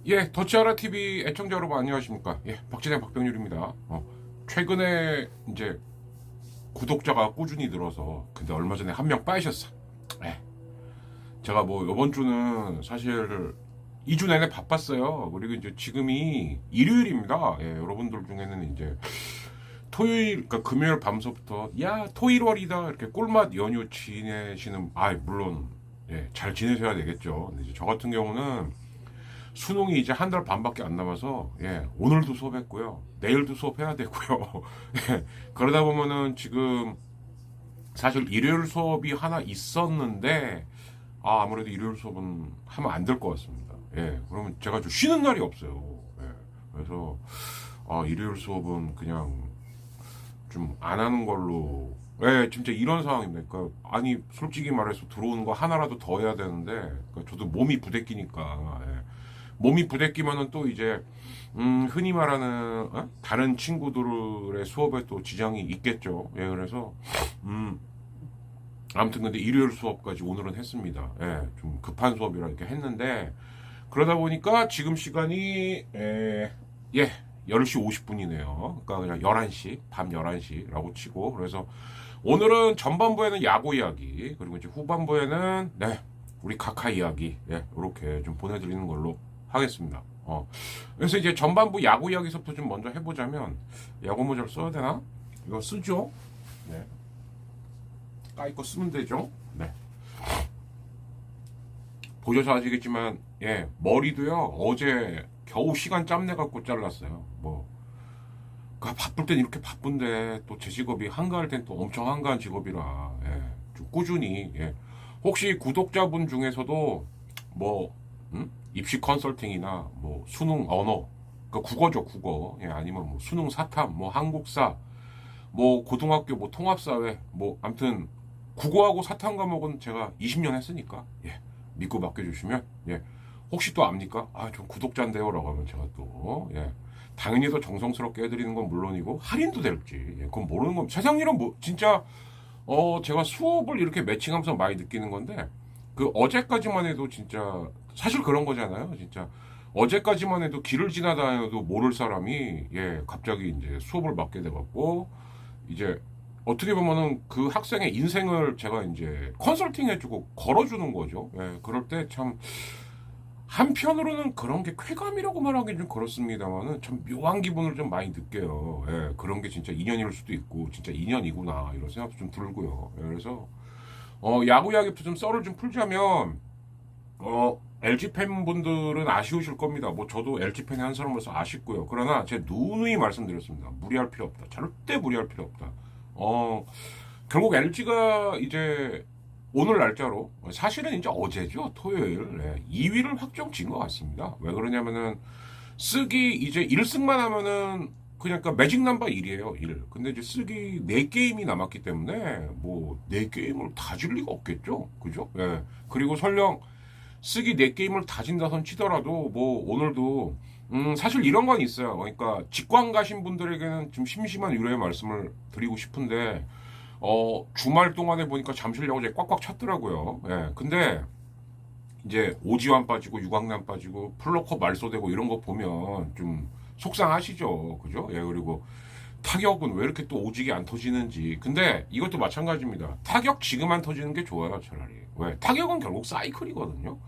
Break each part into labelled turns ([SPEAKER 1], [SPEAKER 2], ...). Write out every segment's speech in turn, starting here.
[SPEAKER 1] 예, 더치아라TV 애청자 여러분 안녕하십니까. 예, 박진영 박병률입니다. 최근에 이제 구독자가 꾸준히 늘어서, 근데 얼마 전에 한 명 빠지셨어. 예. 제가 뭐 이번 주는 사실 2주 내내 바빴어요. 그리고 이제 지금이 일요일입니다. 예, 여러분들 중에는 이제 토요일, 그러니까 금요일 밤서부터 야 토일월이다 이렇게 꿀맛 연휴 지내시는, 물론 예, 잘 지내셔야 되겠죠. 근데 이제 저 같은 경우는 수능이 이제 한 달 반밖에 안 남아서, 예, 오늘도 수업했고요. 내일도 수업해야 되고요. 예, 그러다 보면은 지금 사실 일요일 수업이 하나 있었는데, 아무래도 일요일 수업은 하면 안 될 것 같습니다. 예, 그러면 제가 좀 쉬는 날이 없어요. 예, 그래서, 일요일 수업은 그냥 좀 안 하는 걸로, 예, 진짜 이런 상황입니다. 그러니까, 솔직히 말해서 들어오는 거 하나라도 더 해야 되는데, 그러니까 저도 몸이 부대끼니까, 예. 몸이 부대끼면은 또 이제 흔히 말하는 다른 친구들의 수업에 또 지장이 있겠죠. 예, 그래서 아무튼 근데 일요일 수업까지 오늘은 했습니다. 예, 좀 급한 수업이라 이렇게 했는데, 그러다 보니까 지금 시간이 10시 50분이네요. 그러니까 그냥 11시, 밤 11시라고 치고, 그래서 오늘은 전반부에는 야구 이야기, 그리고 이제 후반부에는 우리 각하 이야기, 이렇게 좀 보내드리는 걸로 하겠습니다. 그래서 이제 전반부 야구 이야기서부터 좀 먼저 해보자면, 야구 모자를 써야 되나? 이거 쓰죠? 네. 까이 거 쓰면 되죠? 네. 보셔서 아시겠지만, 예, 머리도요, 어제 겨우 시간 짬내갖고 잘랐어요. 바쁠 땐 이렇게 바쁜데, 또 제 직업이 한가할 땐 또 엄청 한가한 직업이라, 예, 좀 꾸준히, 예. 혹시 구독자분 중에서도, 입시 컨설팅이나 수능 언어, 그러니까 국어죠, 국어. 예, 아니면 수능 사탐, 한국사, 고등학교 통합사회, 아무튼 국어하고 사탐 과목은 제가 20년 했으니까, 예, 믿고 맡겨주시면, 예, 혹시 또 압니까? 좀 구독자인데요 라고 하면 제가 또, 예, 당연히 더 정성스럽게 해드리는 건 물론이고 할인도 될지, 예, 그건 모르는 겁니다. 세상 일은 진짜 제가 수업을 이렇게 매칭하면서 많이 느끼는 건데, 그 어제까지만 해도 진짜 사실 그런 거잖아요. 진짜 어제까지만 해도 길을 지나다녀도 모를 사람이, 예, 갑자기 이제 수업을 맡게 돼갖고, 이제 어떻게 보면은 그 학생의 인생을 제가 이제 컨설팅 해주고 걸어주는 거죠. 예, 그럴 때 참 한편으로는 그런 게 쾌감이라고 말하기 좀 그렇습니다만은 참 묘한 기분을 좀 많이 느껴요. 예, 그런 게 진짜 인연일 수도 있고 진짜 인연이구나 이런 생각도 좀 들고요. 예, 그래서 야구 이야기부터 좀 썰을 좀 풀자면, LG 팬분들은 아쉬우실 겁니다. 저도 LG 팬의 한 사람으로서 아쉽고요. 그러나 제가 누누이 말씀드렸습니다. 무리할 필요 없다. 절대 무리할 필요 없다. 결국 LG가 이제 오늘 날짜로, 사실은 이제 어제죠. 토요일, 2위를 확정 지은 것 같습니다. 왜 그러냐면은 쓰기 이제 1승만 하면은 그냥 매직 넘버 1이에요. 1. 근데 이제 쓰기 4게임이 남았기 때문에 4게임을 다 질 리가 없겠죠. 그죠? 예. 그리고 설령 쓰기 4게임을 다 진다선 치더라도 오늘도 사실 이런 건 있어요. 그러니까 직관 가신 분들에게는 좀 심심한 유료의 말씀을 드리고 싶은데, 주말 동안에 보니까 잠실 야구장에 꽉꽉 찼더라고요. 예. 근데 이제 오지환 빠지고 유광남 빠지고 플러커 말소되고 이런 거 보면 좀 속상하시죠. 그죠? 예, 그리고 타격은 왜 이렇게 또 오지게 안 터지는지. 근데 이것도 마찬가지입니다. 타격 지금 안 터지는 게 좋아요, 차라리. 왜? 타격은 결국 사이클이거든요.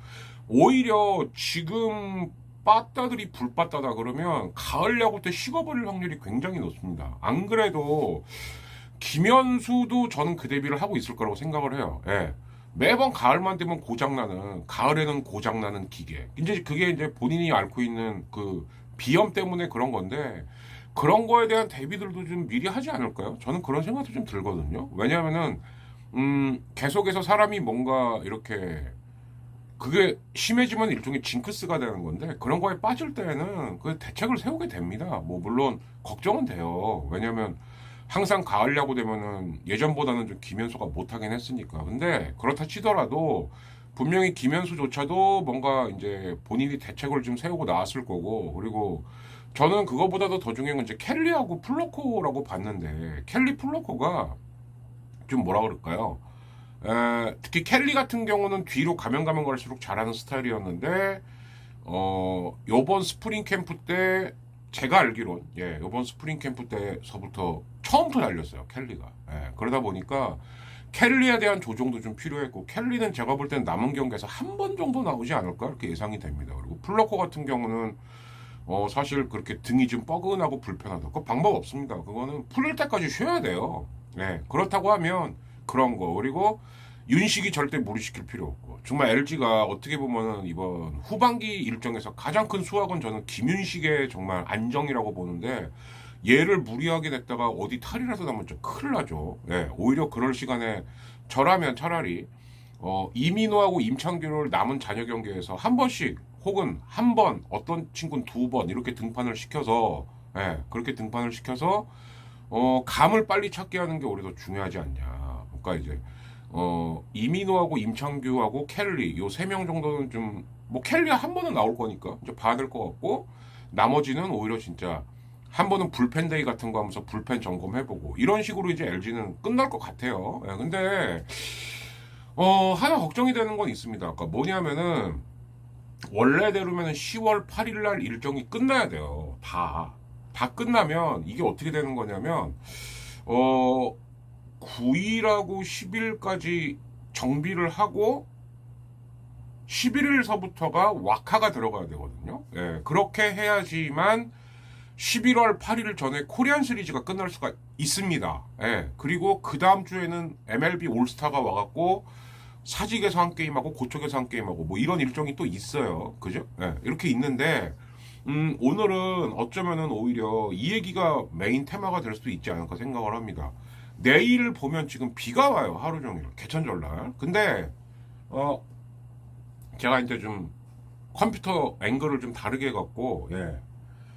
[SPEAKER 1] 오히려 지금 빠따들이 불빠따다 그러면 가을 야구 때 식어버릴 확률이 굉장히 높습니다. 안 그래도 김현수도 저는 그 대비를 하고 있을 거라고 생각을 해요. 예. 매번 가을만 되면 고장나는, 가을에는 고장나는 기계. 이제 그게 이제 본인이 앓고 있는 그 비염 때문에 그런 건데, 그런 거에 대한 대비들도 좀 미리 하지 않을까요? 저는 그런 생각도 좀 들거든요. 왜냐하면은, 계속해서 사람이 뭔가 이렇게, 그게 심해지면 일종의 징크스가 되는 건데, 그런 거에 빠질 때에는 그 대책을 세우게 됩니다. 물론, 걱정은 돼요. 왜냐면, 항상 가을 야구 되면은 예전보다는 좀 김현수가 못하긴 했으니까. 근데 그렇다 치더라도 분명히 김현수조차도 뭔가 이제 본인이 대책을 좀 세우고 나왔을 거고, 그리고 저는 그거보다도 더 중요한 건 이제 켈리하고 플로코라고 봤는데, 켈리 플로코가 좀 뭐라 그럴까요? 특히 켈리 같은 경우는 뒤로 가면 갈수록 잘하는 스타일이었는데, 요번 스프링 캠프 때, 제가 알기론, 요번 스프링 캠프 때서부터 처음부터 달렸어요, 켈리가. 그러다 보니까, 켈리에 대한 조정도 좀 필요했고, 켈리는 제가 볼 땐 남은 경기에서 한 번 정도 나오지 않을까? 이렇게 예상이 됩니다. 그리고 플러커 같은 경우는, 사실 그렇게 등이 좀 뻐근하고 불편하다. 그 방법 없습니다. 그거는 풀릴 때까지 쉬어야 돼요. 그렇다고 하면, 그런 거. 그리고, 윤식이 절대 무리시킬 필요 없고 정말 LG가 어떻게 보면은 이번 후반기 일정에서 가장 큰 수확은 저는 김윤식의 정말 안정이라고 보는데 얘를 무리하게 냈다가 어디 탈이라도 나면 좀 큰일 나죠. 오히려 그럴 시간에 저라면 차라리 이민호하고 임창규를 남은 잔여 경기에서 한 번씩 혹은 한 번 어떤 친구는 두 번 이렇게 등판을 시켜서 그렇게 등판을 시켜서 감을 빨리 찾게 하는 게 오히려 더 중요하지 않냐. 그러니까 이제 이민호하고 임창규하고 켈리 요 세 명 정도는 좀 뭐 켈리 한 번은 나올 거니까 이제 봐야 될 것 같고 나머지는 오히려 진짜 한 번은 불펜 데이 같은 거 하면서 불펜 점검해보고 이런 식으로 이제 LG는 끝날 것 같아요. 근데 하나 걱정이 되는 건 있습니다. 그러니까 뭐냐면은 원래대로면은 10월 8일 날 일정이 끝나야 돼요. 다 끝나면 이게 어떻게 되는 거냐면 9일하고 10일까지 정비를 하고 11일서부터가 와카가 들어가야 되거든요. 그렇게 해야지만 11월 8일 전에 코리안 시리즈가 끝날 수가 있습니다. 그리고 그 다음 주에는 MLB 올스타가 와갖고 사직에서 한 게임하고 고척에서 한 게임하고 뭐 이런 일정이 또 있어요. 그죠? 이렇게 있는데 오늘은 어쩌면은 오히려 이 얘기가 메인 테마가 될 수도 있지 않을까 생각을 합니다. 내일 보면 지금 비가 와요. 하루 종일. 개천절날. 근데, 제가 이제 좀 컴퓨터 앵글을 좀 다르게 해갖고,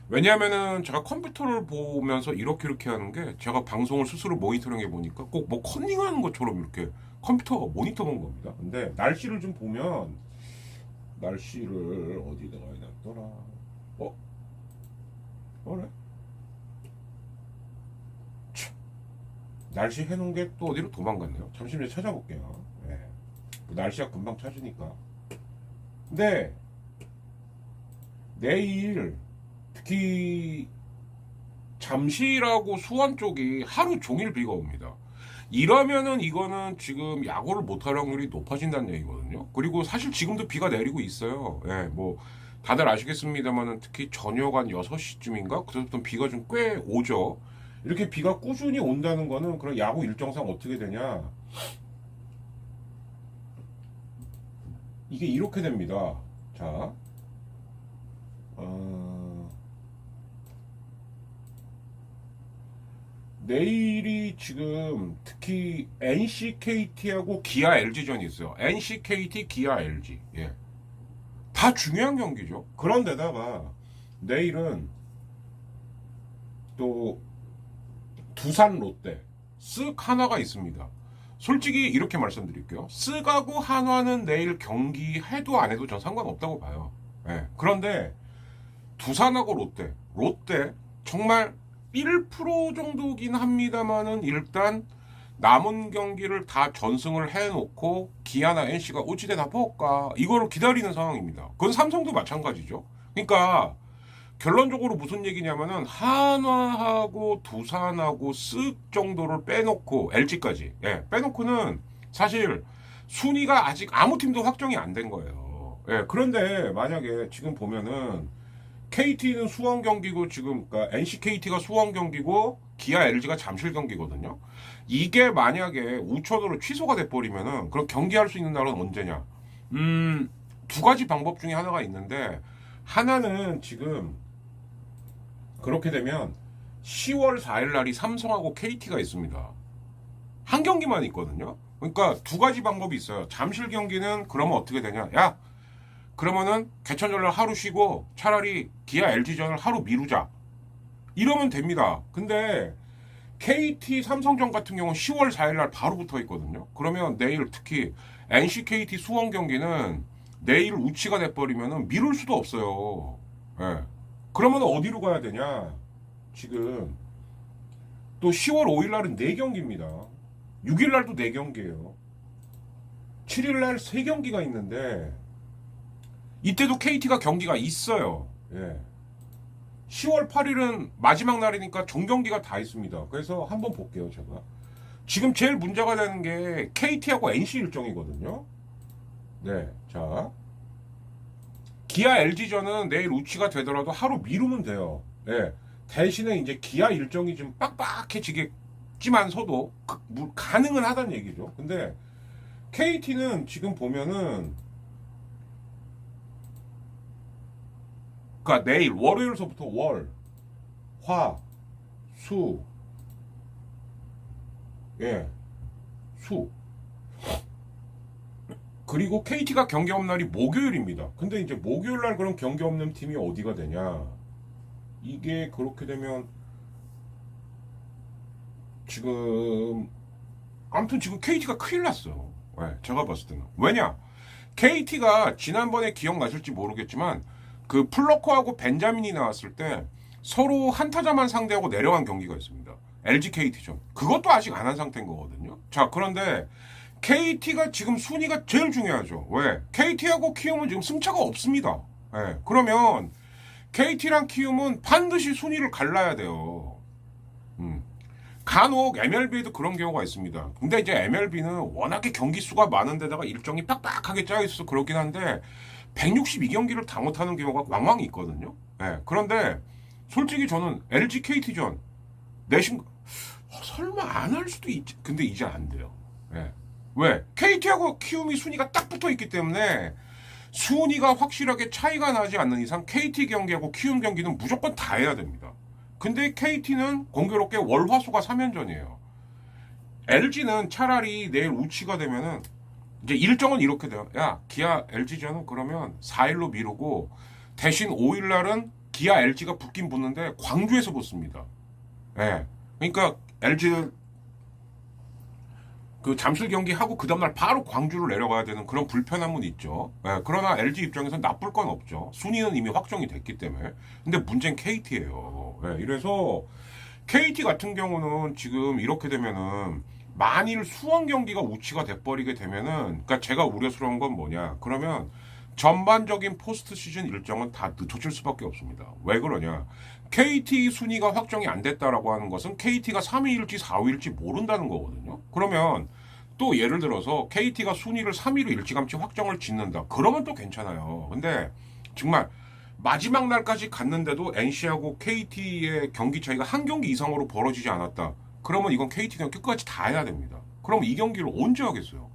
[SPEAKER 1] 왜냐면은 제가 컴퓨터를 보면서 이렇게 하는 게 제가 방송을 스스로 모니터링 해보니까 꼭 뭐 컨닝하는 것처럼 이렇게 컴퓨터 모니터 본 겁니다. 근데 날씨를 좀 보면, 날씨를 어디다가 해놨더라. 그래? 날씨 해놓은 게 또 어디로 도망갔네요. 잠시만요. 찾아볼게요. 뭐 날씨가 금방 찾으니까. 근데 내일 특히 잠실하고 수원 쪽이 하루 종일 비가 옵니다. 이러면은 이거는 지금 야구를 못할 확률이 높아진다는 얘기거든요. 그리고 사실 지금도 비가 내리고 있어요. 뭐 다들 아시겠습니다만은 특히 저녁 한 6시쯤인가 그때부터 비가 좀 꽤 오죠. 이렇게 비가 꾸준히 온다는 거는 그런 야구 일정상 어떻게 되냐. 이게 이렇게 됩니다. 자, 내일이 지금 특히 NC KT하고 기아 LG전이 있어요. NC KT, 기아 LG. 다 중요한 경기죠. 그런데다가 내일은 또 두산 롯데 쓱 한화가 있습니다. 솔직히 이렇게 말씀드릴게요. 쓱하고 한화는 내일 경기해도 안 해도 전 상관없다고 봐요. 그런데 두산하고 롯데 정말 1% 정도긴 합니다만은 일단 남은 경기를 다 전승을 해놓고 기아나 NC가 어찌되나 볼까 이거를 기다리는 상황입니다. 그건 삼성도 마찬가지죠. 그러니까 결론적으로 무슨 얘기냐면은 한화하고 두산하고 쓱 정도를 빼놓고 LG까지 빼놓고는 사실 순위가 아직 아무 팀도 확정이 안 된 거예요. 그런데 만약에 지금 보면은 KT는 수원 경기고 지금 그러니까 NC KT가 수원 경기고 기아 LG가 잠실 경기거든요. 이게 만약에 우천으로 취소가 돼 버리면은 그럼 경기할 수 있는 날은 언제냐? 두 가지 방법 중에 하나가 있는데 하나는 지금 그렇게 되면 10월 4일 날이 삼성하고 KT가 있습니다. 한 경기만 있거든요. 그러니까 두 가지 방법이 있어요. 잠실 경기는 그러면 어떻게 되냐? 야, 그러면은 개천절날 하루 쉬고 차라리 기아 LG전을 하루 미루자. 이러면 됩니다. 근데 KT 삼성전 같은 경우는 10월 4일 날 바로 붙어 있거든요. 그러면 내일 특히 NC KT 수원 경기는 내일 우치가 돼버리면은 미룰 수도 없어요. 그러면 어디로 가야 되냐? 지금 또 10월 5일 날은 4경기입니다. 6일 날도 4경기예요. 7일 날 3경기가 있는데 이때도 KT가 경기가 있어요. 예. 10월 8일은 마지막 날이니까 종경기가 다 있습니다. 그래서 한번 볼게요, 제가. 지금 제일 문제가 되는 게 KT하고 NC 일정이거든요. 네, 자. 기아 LG전은 내일 우치가 되더라도 하루 미루면 돼요. 예. 대신에 이제 기아 일정이 좀 빡빡해지겠지만서도 가능은 하다는 얘기죠. 근데 KT는 지금 보면은 그러니까 내일 월요일서부터 월, 화, 수, 예, 수. 그리고 KT가 경기 없는 날이 목요일입니다. 근데 이제 목요일 날 그럼 경기 없는 팀이 어디가 되냐? 이게 그렇게 되면 지금 아무튼 지금 KT가 큰일 났어요. 네, 제가 봤을 때는. 왜냐? KT가 지난번에 기억나실지 모르겠지만 그 플러커하고 벤자민이 나왔을 때 서로 한타자만 상대하고 내려간 경기가 있습니다. LG KT전. 그것도 아직 안 한 상태인 거거든요. 자, 그런데 KT가 지금 순위가 제일 중요하죠. 왜? KT하고 키움은 지금 승차가 없습니다. 네, 그러면 KT랑 키움은 반드시 순위를 갈라야 돼요. 간혹 MLB에도 그런 경우가 있습니다. 근데 이제 MLB는 워낙에 경기 수가 많은 데다가 일정이 빡빡하게 짜여 있어서 그렇긴 한데 162경기를 다 못하는 경우가 왕왕 있거든요. 네, 그런데 솔직히 저는 LG KT전 내심 설마 안 할 수도 있지. 근데 이제 안 돼요. 네. 왜? KT하고 키움이 순위가 딱 붙어 있기 때문에 순위가 확실하게 차이가 나지 않는 이상 KT 경기하고 키움 경기는 무조건 다 해야 됩니다. 근데 KT는 공교롭게 월화수가 3연전이에요. LG는 차라리 내일 우치가 되면은 이제 일정은 이렇게 돼요. 야, 기아 LG전은 그러면 4일로 미루고 대신 5일 날은 기아 LG가 붙긴 붙는데 광주에서 붙습니다. 예. 네. 그러니까 LG 그 잠실 경기 하고 그 다음날 바로 광주로 내려가야 되는 그런 불편함은 있죠. 예, 그러나 LG 입장에서는 나쁠 건 없죠. 순위는 이미 확정이 됐기 때문에. 근데 문제는 KT예요. 예, 이래서 KT 같은 경우는 지금 이렇게 되면은 만일 수원 경기가 우치가 돼버리게 되면은, 그러니까 제가 우려스러운 건 뭐냐? 그러면 전반적인 포스트 시즌 일정은 다 늦춰질 수밖에 없습니다. 왜 그러냐? KT 순위가 확정이 안 됐다라고 하는 것은 KT가 3위일지 4위일지 모른다는 거거든요. 그러면 또 예를 들어서 KT가 순위를 3위로 일찌감치 확정을 짓는다. 그러면 또 괜찮아요. 근데 정말 마지막 날까지 갔는데도 NC하고 KT의 경기 차이가 한 경기 이상으로 벌어지지 않았다. 그러면 이건 KT가 끝까지 다 해야 됩니다. 그럼 이 경기를 언제 하겠어요?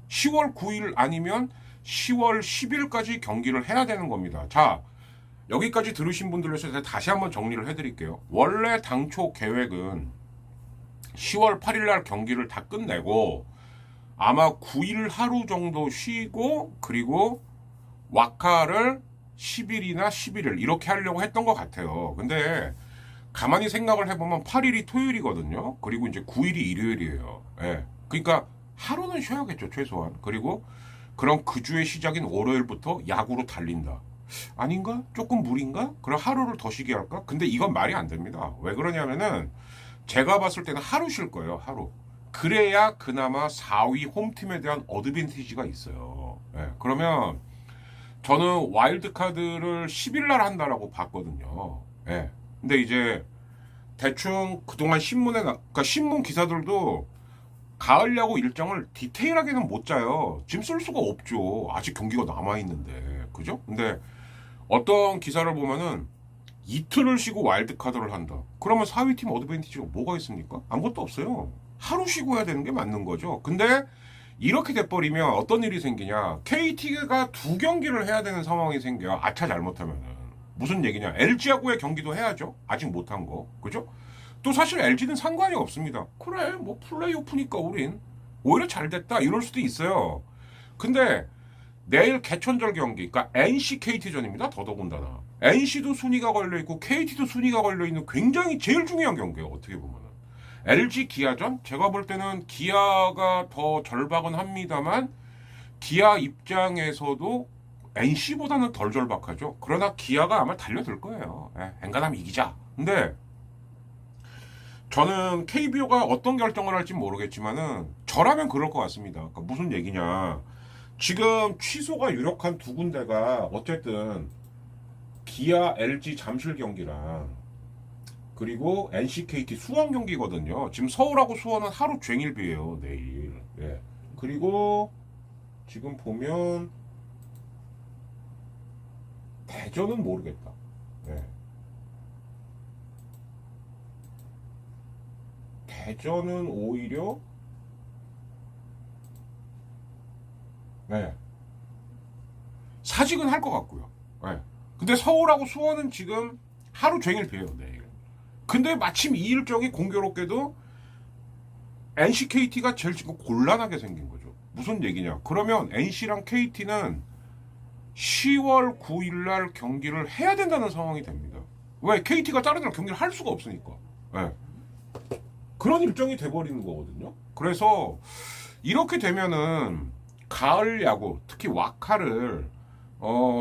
[SPEAKER 1] 10월 9일 아니면 10월 10일까지 경기를 해야 되는 겁니다. 자, 여기까지 들으신 분들을 위해서 다시 한번 정리를 해드릴게요. 원래 당초 계획은 10월 8일 날 경기를 다 끝내고 아마 9일 하루 정도 쉬고 그리고 와카를 10일이나 11일 이렇게 하려고 했던 것 같아요. 근데 가만히 생각을 해보면 8일이 토요일이거든요. 그리고 이제 9일이 일요일이에요. 예. 그러니까 하루는 쉬어야겠죠, 최소한. 그리고 그럼 그 주의 시작인 월요일부터 야구로 달린다. 아닌가? 조금 무리인가? 그럼 하루를 더 쉬게 할까? 근데 이건 말이 안 됩니다. 왜 그러냐면은 제가 봤을 때는 하루 쉴 거예요, 하루. 그래야 그나마 4위 홈팀에 대한 어드밴티지가 있어요. 예. 그러면 저는 와일드카드를 10일 날 한다라고 봤거든요. 예. 근데 이제 대충 그동안 그러니까 신문 기사들도 가을 야구 일정을 디테일하게는 못 짜요. 지금 쓸 수가 없죠. 아직 경기가 남아있는데. 그죠? 근데 어떤 기사를 보면은 이틀을 쉬고 와일드카드를 한다. 그러면 4위 팀 어드밴티지가 뭐가 있습니까? 아무것도 없어요. 하루 쉬고 해야 되는 게 맞는 거죠. 근데 이렇게 돼버리면 어떤 일이 생기냐. KT가 2경기를 해야 되는 상황이 생겨요. 아차 잘못하면은. 무슨 얘기냐. LG하고의 경기도 해야죠. 아직 못한 거. 그죠? 또 사실 LG는 상관이 없습니다. 그래, 뭐 플레이오프니까 우린 오히려 잘 됐다 이럴 수도 있어요. 근데 내일 개천절 경기, 그러니까 NC KT전입니다. 더더군다나 NC도 순위가 걸려 있고 KT도 순위가 걸려 있는 굉장히 제일 중요한 경기예요. 어떻게 보면은 LG 기아전, 제가 볼 때는 기아가 더 절박은 합니다만 기아 입장에서도 NC보다는 덜 절박하죠. 그러나 기아가 아마 달려들 거예요. 예, 엔간하면 이기자. 근데 저는 KBO가 어떤 결정을 할지 모르겠지만은 저라면 그럴 것 같습니다. 그러니까 무슨 얘기냐. 지금 취소가 유력한 두 군데가 어쨌든 기아 LG 잠실 경기랑 그리고 NC KT 수원 경기거든요. 지금 서울하고 수원은 하루 종일비예요, 내일. 예. 그리고 지금 보면 대전은 모르겠다. 예. 대전은 오히려 네. 사직은 할 것 같고요. 네. 근데 서울하고 수원은 지금 하루 종일 비요, 내일. 근데 마침 이 일정이 공교롭게도 NC KT가 제일 지금 곤란하게 생긴 거죠. 무슨 얘기냐? 그러면 NC랑 KT는 10월 9일 날 경기를 해야 된다는 상황이 됩니다. 왜? KT가 다른 날 경기를 할 수가 없으니까. 네. 그런 일정이 돼버리는 거거든요. 그래서 이렇게 되면은 가을 야구, 특히 와카를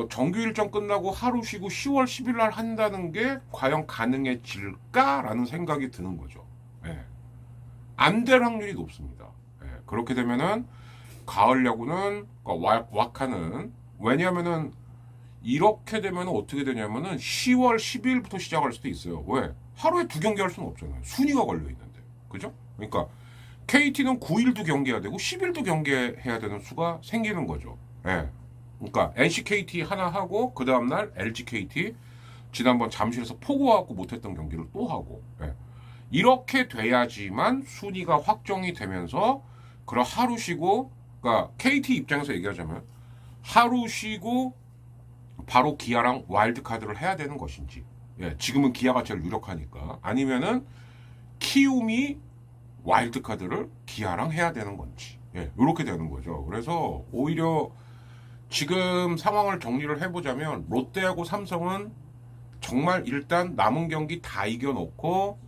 [SPEAKER 1] 정규 일정 끝나고 하루 쉬고 10월 10일 날 한다는 게 과연 가능해질까라는 생각이 드는 거죠. 예. 안 될 확률이 높습니다. 예. 그렇게 되면은 가을 야구는 그러니까 와카는 왜냐하면은 이렇게 되면 어떻게 되냐면은 10월 10일부터 시작할 수도 있어요. 왜? 하루에 두 경기 할 수는 없잖아요. 순위가 걸려 있는데. 그죠? 그러니까 KT는 9일도 경기해야 되고 10일도 경기해야 되는 수가 생기는 거죠. 예. 그러니까 NC KT 하나 하고 그 다음 날 LG KT 지난번 잠실에서 포고하고 못했던 경기를 또 하고 예. 이렇게 돼야지만 순위가 확정이 되면서 그럼 하루 쉬고 그러니까 KT 입장에서 얘기하자면 하루 쉬고 바로 기아랑 와일드 카드를 해야 되는 것인지 예. 지금은 기아가 제일 유력하니까 아니면은 키움이 와일드 카드를 기아랑 해야 되는 건지 예. 이렇게 되는 거죠. 그래서 오히려 지금 상황을 정리를 해보자면 롯데하고 삼성은 정말 일단 남은 경기 다 이겨놓고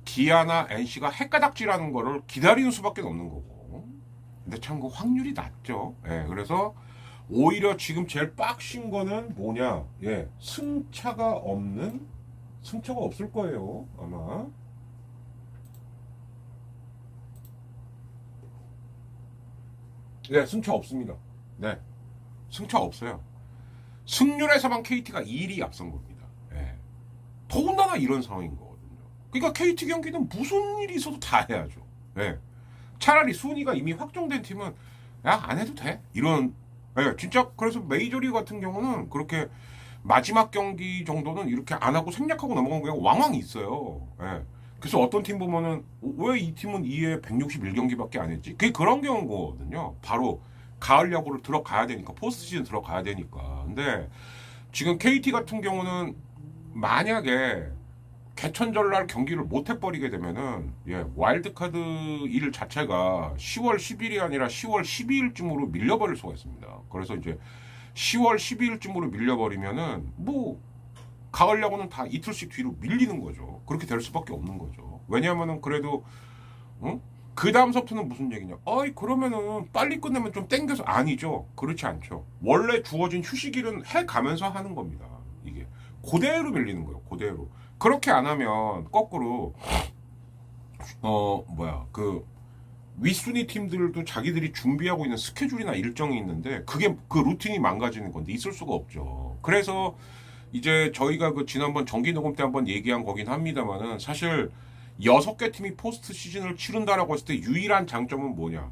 [SPEAKER 1] 기아나 NC가 헷가닥질하는 거를 기다리는 수밖에 없는 거고 근데 참 그 확률이 낮죠. 예, 그래서 오히려 지금 제일 빡신 거는 뭐냐 예, 승차가 없을 거예요 아마. 네, 승차 없습니다. 네. 승차 없어요. 승률에서만 KT가 1위 앞선 겁니다. 예. 더군다나 이런 상황인 거거든요. 그러니까 KT 경기는 무슨 일이 있어도 다 해야죠. 예. 차라리 순위가 이미 확정된 팀은 야, 안 해도 돼. 이런 예, 진짜 그래서 메이저리그 같은 경우는 그렇게 마지막 경기 정도는 이렇게 안 하고 생략하고 넘어간 경우가 왕왕 있어요. 예. 그래서 어떤 팀 보면은 왜 이 팀은 2회 161경기밖에 안 했지? 그게 그런 경우인 거거든요. 바로 가을 야구를 들어가야 되니까 포스트 시즌 들어가야 되니까. 근데 지금 KT 같은 경우는 만약에 개천절 날 경기를 못 해버리게 되면은 예, 와일드카드 일 자체가 10월 10일이 아니라 10월 12일쯤으로 밀려버릴 수가 있습니다. 그래서 이제 10월 12일쯤으로 밀려버리면은 뭐 가을 야구는 다 이틀씩 뒤로 밀리는 거죠. 그렇게 될 수밖에 없는 거죠. 왜냐하면은 그래도 그 다음서부터는 무슨 얘기냐? 어이 그러면은 빨리 끝내면 좀 땡겨서 아니죠. 그렇지 않죠. 원래 주어진 휴식일은 해가면서 하는 겁니다. 이게 그대로 밀리는 거예요. 그대로. 그렇게 안 하면 거꾸로 그 윗순위 팀들도 자기들이 준비하고 있는 스케줄이나 일정이 있는데 그게 그 루틴이 망가지는 건데 있을 수가 없죠. 그래서 이제 저희가 그 지난번 정기 녹음 때 한번 얘기한 거긴 합니다만은 사실 6개 팀이 포스트 시즌을 치른다라고 했을 때 유일한 장점은 뭐냐?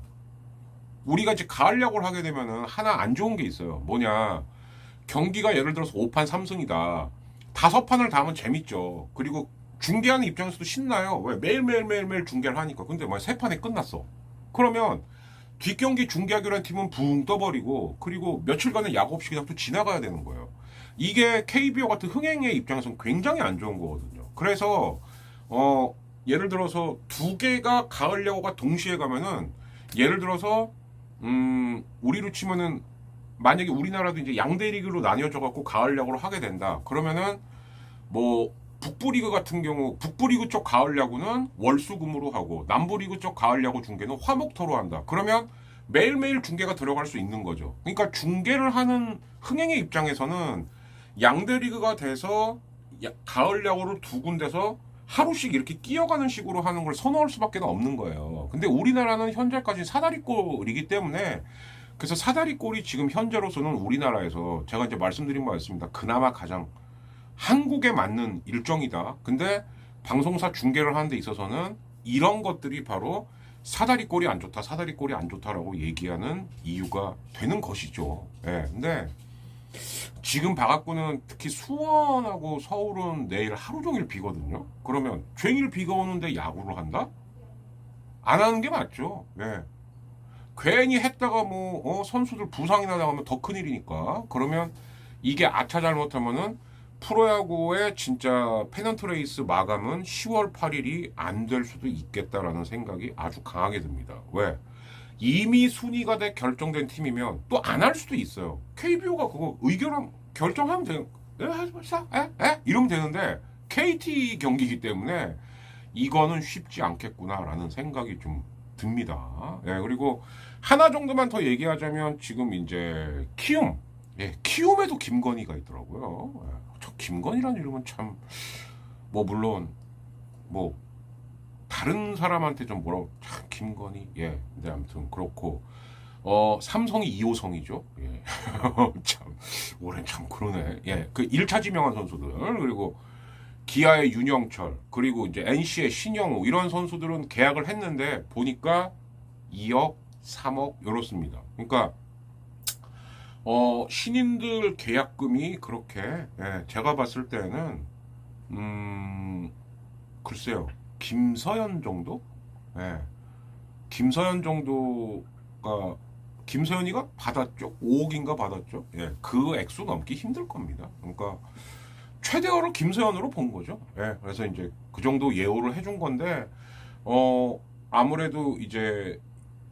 [SPEAKER 1] 우리가 이제 가을 야구를 하게 되면은 하나 안 좋은 게 있어요. 뭐냐? 경기가 예를 들어서 5판 3승이다. 5판을 다 하면 재밌죠. 그리고 중계하는 입장에서도 신나요. 왜? 매일매일 중계를 하니까. 근데 막 3판에 끝났어. 그러면 뒷경기 중계하기로 한 팀은 붕 떠버리고 그리고 며칠간의 야구 없이 그냥 또 지나가야 되는 거예요. 이게 KBO 같은 흥행의 입장에서는 굉장히 안 좋은 거거든요. 그래서 예를 들어서 두 개가 가을 야구가 동시에 가면은 예를 들어서 우리로 치면은 만약에 우리나라도 이제 양대 리그로 나뉘어져 갖고 가을 야구를 하게 된다. 그러면은 뭐 북부리그 같은 경우 북부리그 쪽 가을 야구는 월수금으로 하고 남부리그 쪽 가을 야구 중계는 화목토로 한다. 그러면 매일매일 중계가 들어갈 수 있는 거죠. 그러니까 중계를 하는 흥행의 입장에서는 양대 리그가 돼서 가을 야구를 두 군데서 하루씩 이렇게 끼어가는 식으로 하는 걸 선호할 수밖에 없는 거예요. 근데 우리나라는 현재까지 사다리꼴이기 때문에 그래서 사다리꼴이 지금 현재로서는 우리나라에서 제가 이제 말씀드린 바 있습니다. 그나마 가장 한국에 맞는 일정이다. 근데 방송사 중계를 하는 데 있어서는 이런 것들이 바로 사다리꼴이 안 좋다, 사다리꼴이 안 좋다라고 얘기하는 이유가 되는 것이죠. 예. 근데 지금 방학구는 특히 수원하고 서울은 내일 하루 종일 비거든요. 그러면 종일 비가 오는데 야구를 한다? 안 하는 게 맞죠. 예. 괜히 했다가 선수들 부상이나 나가면 더 큰일이니까. 그러면 이게 아차 잘못하면은 프로야구의 진짜 페넌트 레이스 마감은 10월 8일이 안 될 수도 있겠다라는 생각이 아주 강하게 듭니다. 왜? 이미 순위가 돼 결정된 팀이면 또 안 할 수도 있어요. KBO가 그거 의결하면 결정하면 돼요. 이러면 되는데 KT 경기이기 때문에 이거는 쉽지 않겠구나라는 생각이 좀 듭니다. 예, 그리고 하나 정도만 더 얘기하자면 지금 이제 키움, 키움에도 김건희가 있더라고요. 저 김건희라는 이름은 참 물론 다른 사람한테 좀 뭐라고 참 김건희 근데 아무튼 그렇고 삼성이 2호성이죠. 참 올해는 참 그러네. 그 1차 지명한 선수들 그리고 기아의 윤영철 그리고 이제 NC의 신영우 이런 선수들은 계약을 했는데 보니까 2억 3억 이렇습니다. 그러니까 신인들 계약금이 그렇게 제가 봤을 때는 글쎄요 김서현 정도? 김서현 정도가 김서현이가 받았죠. 5억인가 받았죠. 그 액수 넘기 힘들 겁니다. 그러니까 최대어로 김서현으로 본 거죠. 그래서 이제 그 정도 예우를 해준 건데 아무래도 이제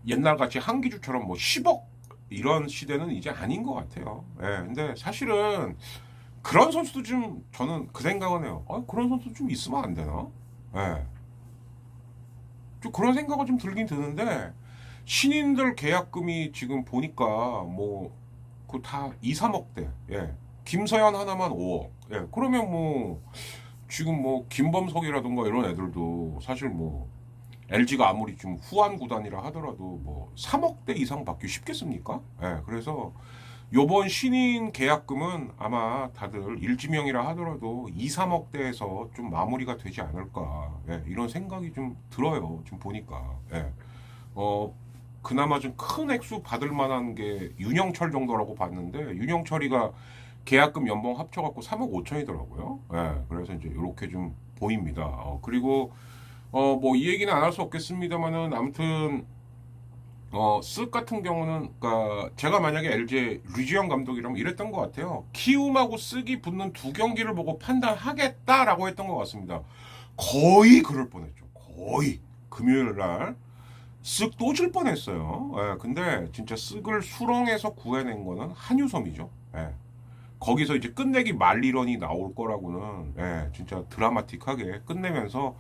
[SPEAKER 1] 옛날 같이 한기주처럼 10억 이런 시대는 이제 아닌 것 같아요. 근데 사실은 그런 선수도 좀 저는 그 생각은 해요. 그런 선수 좀 있으면 안 되나? 좀 그런 생각은 좀 들긴 드는데 신인들 계약금이 지금 보니까 그 다 2, 3억대. 김서현 하나만 5억. 그러면 지금 김범석이라든가 이런 애들도 사실 LG가 아무리 좀 후한 구단이라 하더라도 3억대 이상 받기 쉽겠습니까? 그래서 요번 신인 계약금은 아마 다들 일지명이라 하더라도 2, 3억대에서 좀 마무리가 되지 않을까 이런 생각이 좀 들어요. 지금 보니까 그나마 좀 큰 액수 받을 만한 게 윤영철 정도라고 봤는데 윤영철이가 계약금 연봉 합쳐갖고 3억 5천이더라고요. 그래서 이제 이렇게 좀 보입니다. 그리고 이 얘기는 안 할 수 없겠습니다만은 아무튼 쓱 같은 경우는 그러니까 제가 만약에 LG 류지영 감독이라면 이랬던 것 같아요. 키움하고 쓱이 붙는 두 경기를 보고 판단하겠다라고 했던 것 같습니다. 거의 그럴 뻔했죠. 거의 금요일 날 쓱 또 질 뻔했어요. 근데 진짜 쓱을 수렁에서 구해낸 거는 한유섬이죠. 거기서 이제 끝내기 말리런이 나올 거라고는 진짜 드라마틱하게 끝내면서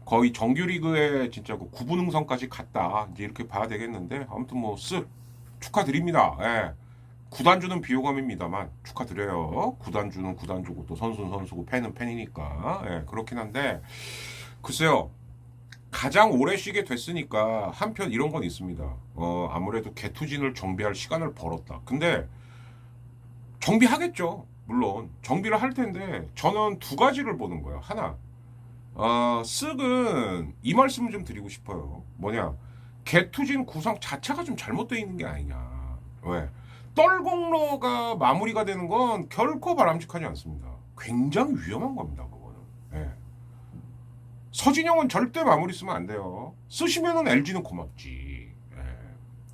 [SPEAKER 1] 거의 정규리그에 진짜 그 9분 흥선까지 갔다 이제 이렇게 봐야 되겠는데 아무튼 쓱 축하드립니다. 구단주는 비호감입니다만 축하드려요. 구단주는 구단주고 또 선수는 선수고 팬은 팬이니까 그렇긴 한데 글쎄요 가장 오래 쉬게 됐으니까 한편 이런 건 있습니다. 아무래도 개투진을 정비할 시간을 벌었다. 근데 정비하겠죠. 물론 정비를 할 텐데 저는 두 가지를 보는 거예요. 하나 쓱은 이 말씀을 좀 드리고 싶어요. 개투진 구성 자체가 좀 잘못되어 있는 게 아니냐. 왜? 떨공로가 마무리가 되는 건 결코 바람직하지 않습니다. 굉장히 위험한 겁니다. 그거는. 서진영은 절대 마무리 쓰면 안 돼요. 쓰시면은 LG는 고맙지.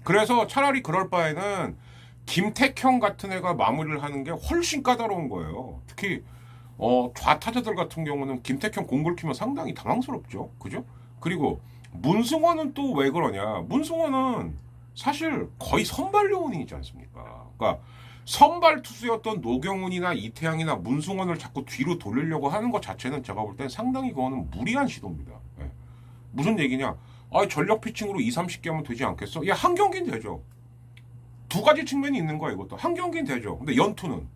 [SPEAKER 1] 그래서 차라리 그럴 바에는 김택형 같은 애가 마무리를 하는 게 훨씬 까다로운 거예요. 특히 좌타자들 같은 경우는 김택형 공을 키면 상당히 당황스럽죠. 그죠? 그리고 문승원은 또 왜 그러냐. 문승원은 사실 거의 선발 요원이지 않습니까? 그러니까 선발 투수였던 노경훈이나 이태양이나 문승원을 자꾸 뒤로 돌리려고 하는 것 자체는 제가 볼 땐 상당히 그거는 무리한 시도입니다. 무슨 얘기냐? 아, 전력 피칭으로 2, 30개 하면 되지 않겠어? 야, 한 경기는 되죠. 두 가지 측면이 있는 거야, 이것도. 한 경기는 되죠. 근데 연투는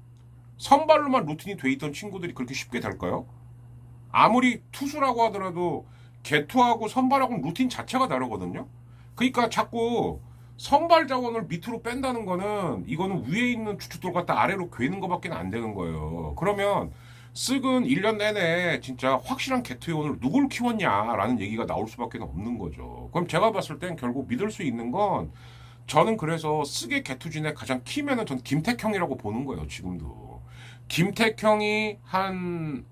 [SPEAKER 1] 선발로만 루틴이 돼 있던 친구들이 그렇게 쉽게 될까요? 아무리 투수라고 하더라도 개투하고 선발하고는 루틴 자체가 다르거든요. 그러니까 자꾸 선발 자원을 밑으로 뺀다는 거는 이거는 위에 있는 주축들 갖다 아래로 괴는 것밖에 안 되는 거예요. 그러면 쓱은 1년 내내 진짜 확실한 개투 요원을 누굴 키웠냐라는 얘기가 나올 수밖에 없는 거죠. 그럼 제가 봤을 땐 결국 믿을 수 있는 건 저는 그래서 쓱의 개투진의 가장 키면은 전 김택형이라고 보는 거예요. 지금도. 김택형이 한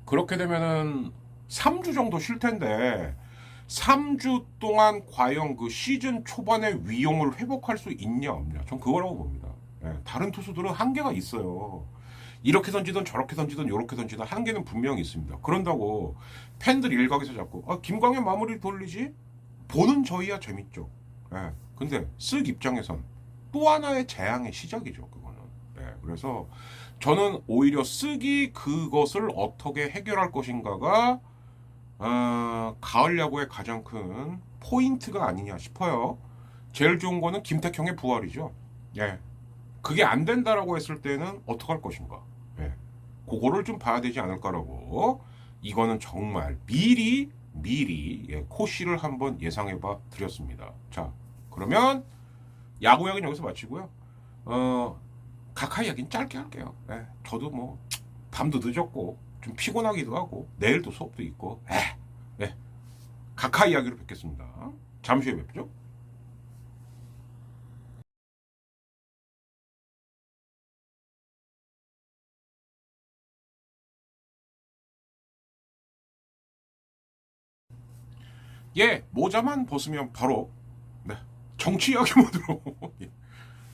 [SPEAKER 1] 그렇게 되면은 3주 정도 쉴 텐데 3주 동안 과연 그 시즌 초반의 위용을 회복할 수 있냐 없냐 전 그거라고 봅니다. 예, 다른 투수들은 한계가 있어요. 이렇게 던지든 저렇게 던지든 이렇게 던지든 한계는 분명히 있습니다. 그런다고 팬들 일각에서 자꾸 김광현 마무리 돌리지? 보는 저희야 재밌죠. 예, 근데 쓱 입장에선 또 하나의 재앙의 시작이죠. 그거는. 예, 그래서 저는 오히려 쓱이 그것을 어떻게 해결할 것인가가 가을 야구의 가장 큰 포인트가 아니냐 싶어요. 제일 좋은 거는 김택형의 부활이죠. 예. 그게 안 된다라고 했을 때는 어떻게 할 것인가. 예. 그거를 좀 봐야 되지 않을까라고. 이거는 정말 미리 예, 코시를 한번 예상해봐 드렸습니다. 자, 그러면 야구 이야기는 여기서 마치고요. 각하 이야기는 짧게 할게요. 예. 저도 뭐 밤도 늦었고 좀 피곤하기도 하고 내일도 수업도 있고 예. 각하 이야기로 뵙겠습니다. 잠시 후에 뵙죠. 예, 모자만 벗으면 바로 네, 정치 이야기 모드로. 예,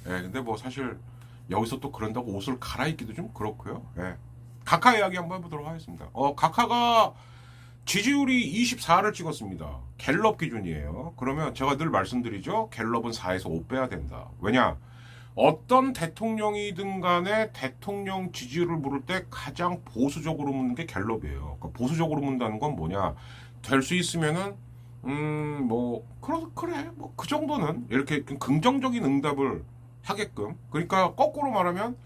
[SPEAKER 1] 근데 뭐 사실 여기서 또 그런다고 옷을 갈아입기도 좀 그렇고요. 예, 각하 이야기 한번 해보도록 하겠습니다. 각하가 지지율이 24를 찍었습니다. 갤럽 기준이에요. 그러면 제가 늘 말씀드리죠. 갤럽은 4에서 5 빼야 된다. 왜냐? 어떤 대통령이든 간에 대통령 지지율을 물을 때 가장 보수적으로 묻는 게 갤럽이에요. 그러니까 보수적으로 묻는다는 건 뭐냐? 될 수 있으면은 뭐 그래 뭐 그 정도는 이렇게 긍정적인 응답을 하게끔. 그러니까 거꾸로 말하면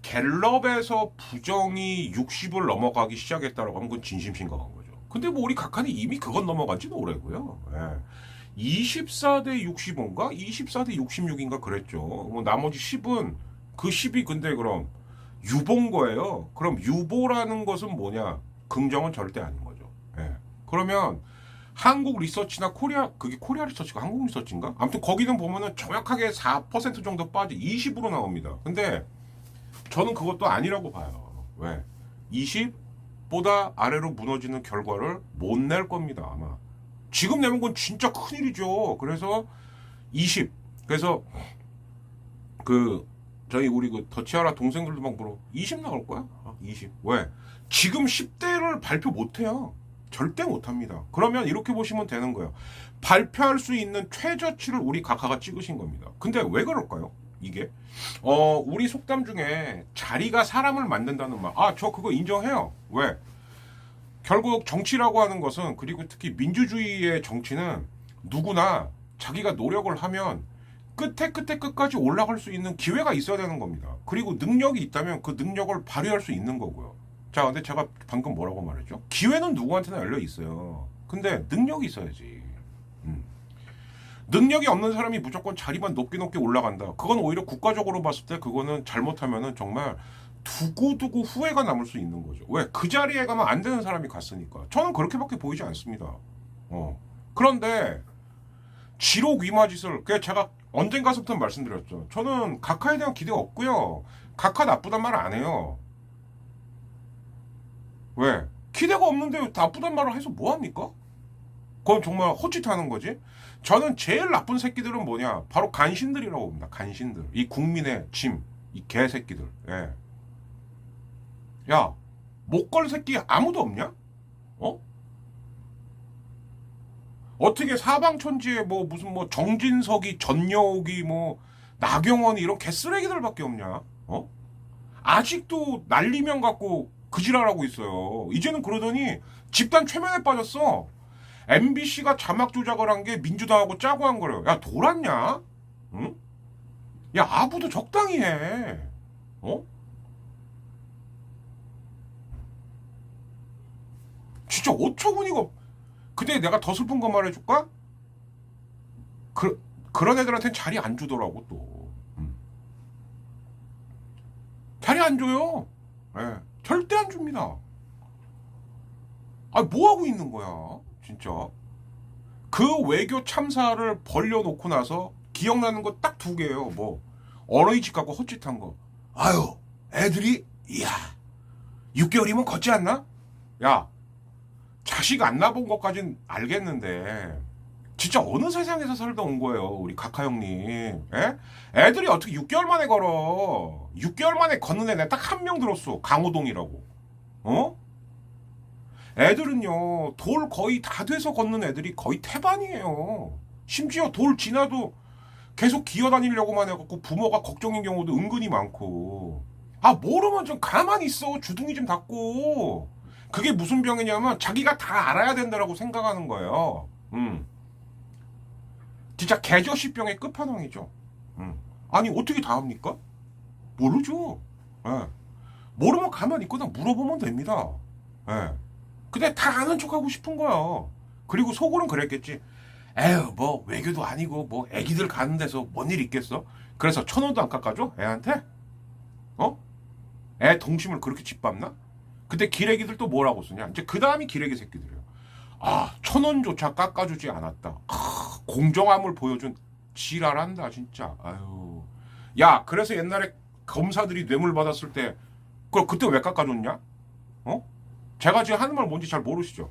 [SPEAKER 1] 갤럽에서 부정이 60을 넘어가기 시작했다라고 하면 그건 진심 심각한 거죠. 근데 뭐 우리 각하는 이미 그건 넘어간 지는 오래고요. 예. 24대 65인가? 24대 66인가 그랬죠. 뭐 나머지 10은 그 10이 근데 그럼 유보인 거예요. 그럼 유보라는 것은 뭐냐? 긍정은 절대 아닌 거죠. 예. 그러면 한국 리서치나 그게 코리아 리서치가 한국 리서치인가? 아무튼 거기는 보면은 정확하게 4% 정도 빠져 20으로 나옵니다. 근데 저는 그것도 아니라고 봐요. 왜? 20보다 아래로 무너지는 결과를 못 낼 겁니다, 아마. 지금 내면 건 진짜 큰일이죠. 그래서 20. 그래서 저희 우리 더치아라 동생들도 막 물어. 20 나올 거야? 20. 왜? 지금 10대를 발표 못 해요. 절대 못 합니다. 그러면 이렇게 보시면 되는 거예요. 발표할 수 있는 최저치를 우리 각하가 찍으신 겁니다. 근데 왜 그럴까요? 이게 우리 속담 중에 자리가 사람을 만든다는 말. 저 그거 인정해요. 왜? 결국 정치라고 하는 것은 그리고 특히 민주주의의 정치는 누구나 자기가 노력을 하면 끝까지 올라갈 수 있는 기회가 있어야 되는 겁니다. 그리고 능력이 있다면 그 능력을 발휘할 수 있는 거고요. 자, 근데 제가 방금 뭐라고 말했죠? 기회는 누구한테나 열려 있어요. 근데 능력이 있어야지. 능력이 없는 사람이 무조건 자리만 높게 올라간다. 그건 오히려 국가적으로 봤을 때 그거는 잘못하면은 정말 두고두고 후회가 남을 수 있는 거죠. 왜? 그 자리에 가면 안 되는 사람이 갔으니까. 저는 그렇게밖에 보이지 않습니다. 그런데 지록위마짓을 제가 언젠가서부터 말씀드렸죠. 저는 각하에 대한 기대가 없고요. 각하 나쁘단 말 안 해요. 왜? 기대가 없는데 나쁘단 말을 해서 뭐합니까? 그건 정말 헛짓하는 거지. 저는 제일 나쁜 새끼들은 뭐냐? 바로 간신들이라고 봅니다. 간신들. 이 국민의 짐. 이 개새끼들. 예. 야, 못 걸 새끼 아무도 없냐? 어떻게 사방천지에 무슨 정진석이, 전여욱이, 나경원이 이런 개쓰레기들밖에 없냐? 아직도 날리면 갖고 그지랄하고 있어요. 이제는 그러더니 집단 최면에 빠졌어. MBC가 자막 조작을 한 게 민주당하고 짜고 한 거래요. 야, 돌았냐? 응? 야, 아부도 적당히 해. 어? 진짜 어처구니가. 근데 내가 더 슬픈 거 말해줄까? 그런 애들한테는 자리 안 주더라고 또. 자리 안 줘요. 예, 절대 안 줍니다. 아, 뭐 하고 있는 거야, 진짜. 그 외교 참사를 벌려놓고 나서 기억나는 거 딱 두 개예요. 뭐 어린이집 가고 헛짓한 거. 아유, 애들이 이야 6개월이면 걷지 않나? 야, 자식 안 낳아본 것까진 알겠는데 진짜 어느 세상에서 살다 온 거예요, 우리 각하 형님. 에? 애들이 어떻게 6개월 만에 걸어? 6개월 만에 걷는 애 내가 딱 한 명 들었어. 강호동이라고. 어? 애들은요, 돌 거의 다 돼서 걷는 애들이 거의 태반이에요. 심지어 돌 지나도 계속 기어다니려고만 해갖고 부모가 걱정인 경우도 은근히 많고. 아, 모르면 좀 가만히 있어. 주둥이 좀 닫고. 그게 무슨 병이냐면 자기가 다 알아야 된다라고 생각하는 거예요. 진짜 개저씨병의 끝판왕이죠. 아니, 어떻게 다 합니까? 모르죠. 예. 모르면 가만히 있거나 물어보면 됩니다. 예. 근데 다 아는 척하고 싶은 거야. 그리고 속으로는 그랬겠지. 에휴, 뭐 외교도 아니고 뭐 애기들 가는 데서 뭔 일 있겠어? 그래서 1,000원도 안 깎아줘? 애한테? 어? 애 동심을 그렇게 짓밟나? 근데 기레기들 또 뭐라고 쓰냐? 이제 그 다음이 기레기 새끼들이에요. 아, 1,000원조차 깎아주지 않았다. 공정함을 보여준 지랄한다 진짜. 아유. 야, 그래서 옛날에 검사들이 뇌물 받았을 때 그걸 그때 왜 깎아줬냐? 어? 제가 지금 하는 말 뭔지 잘 모르시죠?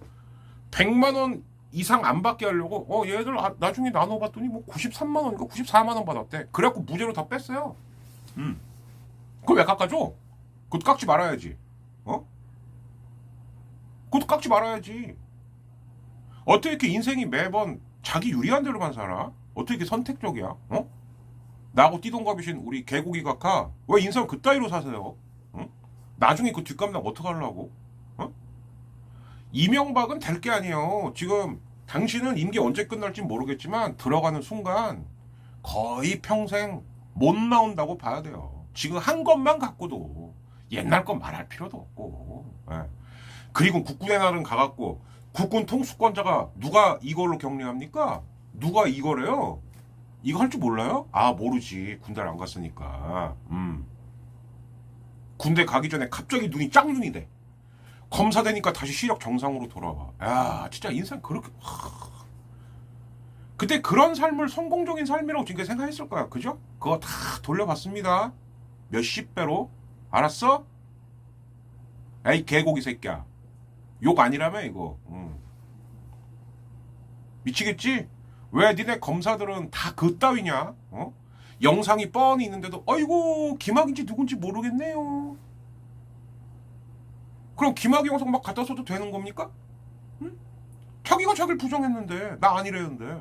[SPEAKER 1] 100만 원 이상 안 받게 하려고 얘들 나중에 나눠봤더니 뭐 93만 원인가 94만 원 받았대. 그래갖고 무죄로 다 뺐어요. 그걸 왜 깎아줘? 그것도 깎지 말아야지. 어? 그것도 깎지 말아야지. 어떻게 이렇게 인생이 매번 자기 유리한 대로만 살아? 어떻게 이렇게 선택적이야? 어? 나하고 띠동갑이신 우리 개고기 각하 왜 인생을 그따위로 사세요? 어? 나중에 그 뒷감당 어떡하려고? 어? 이명박은 될 게 아니에요. 지금 당신은 임기 언제 끝날지 모르겠지만 들어가는 순간 거의 평생 못 나온다고 봐야 돼요. 지금 한 것만 갖고도 옛날 건 말할 필요도 없고. 예. 그리고 국군의 날은 가갖고 국군 통수권자가 누가 이걸로 격려합니까? 누가 이거래요? 이거 할 줄 몰라요? 아, 모르지. 군대를 안 갔으니까. 군대 가기 전에 갑자기 눈이 짝눈이 돼. 검사 되니까 다시 시력 정상으로 돌아와. 야, 진짜 인생 그렇게. 그때 그런 삶을 성공적인 삶이라고 지금 생각했을 거야. 그죠? 그거 다 돌려봤습니다. 몇십 배로. 알았어? 에이, 개고기 새끼야. 욕 아니라며, 이거. 미치겠지? 왜 니네 검사들은 다 그따위냐? 어? 영상이 뻔히 있는데도, 어이구, 김학인지 누군지 모르겠네요. 그럼 김학의 영상 막 갖다 써도 되는 겁니까? 응? 자기가 자기를 부정했는데 나 아니래는데.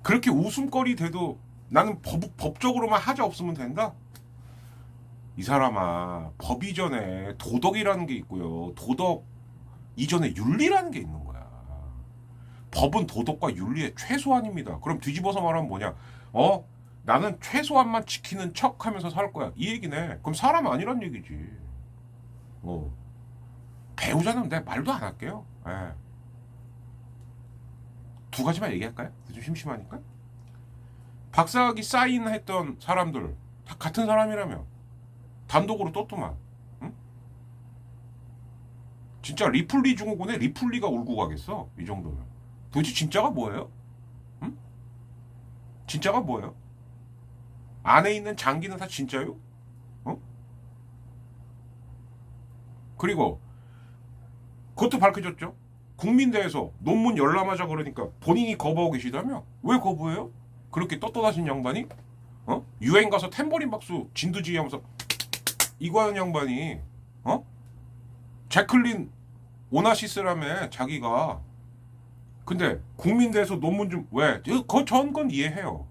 [SPEAKER 1] 그렇게 웃음거리 돼도 나는 법적으로만 하자 없으면 된다? 이 사람아, 법 이전에 도덕이라는 게 있고요. 도덕 이전에 윤리라는 게 있는 거야. 법은 도덕과 윤리의 최소한입니다. 그럼 뒤집어서 말하면 뭐냐? 나는 최소한만 지키는 척 하면서 살 거야. 이 얘기네. 그럼 사람 아니란 얘기지. 배우자는 내 말도 안 할게요. 예. 두 가지만 얘기할까요? 좀 심심하니까. 박사학위 사인했던 사람들 다 같은 사람이라며. 단독으로 떴더만. 응? 진짜 리플리 증후군에 리플리가 울고 가겠어. 이 정도면. 도대체 진짜가 뭐예요? 응? 진짜가 뭐예요? 안에 있는 장기는 다 진짜요? 그리고 그것도 밝혀졌죠. 국민대에서 논문 열람하자 그러니까 본인이 거부하고 계시다며? 왜 거부해요? 그렇게 떳떳하신 양반이? 유행 가서 탬버린 박수 진두지휘 하면서 이거 하는 양반이 제클린 오나시스라며 자기가. 근데 국민대에서 논문 좀 왜? 전 건 이해해요.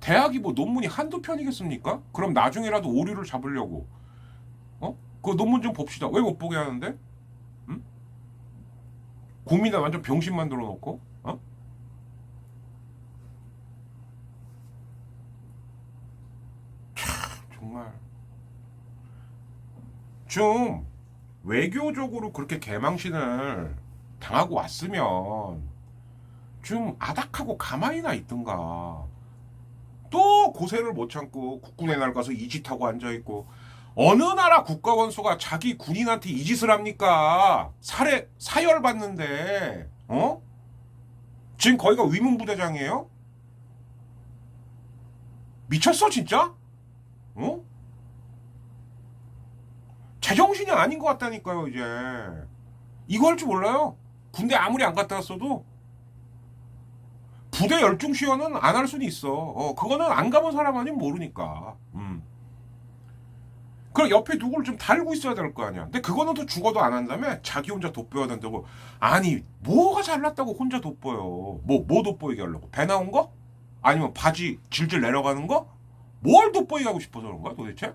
[SPEAKER 1] 대학이 뭐 논문이 한두 편이겠습니까? 그럼 나중에라도 오류를 잡으려고 그 논문 좀 봅시다. 왜 못 보게 하는데? 국민들 완전 병신 만들어 놓고, 어? 정말. 좀, 외교적으로 그렇게 개망신을 당하고 왔으면, 좀 아닥하고 가만히나 있든가. 또 고세를 못 참고 국군의 날 가서 이 짓하고 앉아있고, 어느 나라 국가원수가 자기 군인한테 이 짓을 합니까? 사열받는데, 어? 지금 거기가 위문부대장이에요? 미쳤어, 진짜? 어? 제정신이 아닌 것 같다니까요, 이제. 이거 할 줄 몰라요? 군대 아무리 안 갔다 왔어도 부대 열중시연은 안 할 수는 있어. 그거는 안 가본 사람 아니면 모르니까. 그럼 옆에 누구를 좀 달고 있어야 될 거 아니야. 근데 그거는 또 죽어도 안 한다며? 자기 혼자 돋보여야 된다고. 아니, 뭐가 잘났다고 혼자 돋보여. 뭐 돋보이게 하려고? 배 나온 거? 아니면 바지 질질 내려가는 거? 뭘 돋보이게 하고 싶어서 그런 거야, 도대체?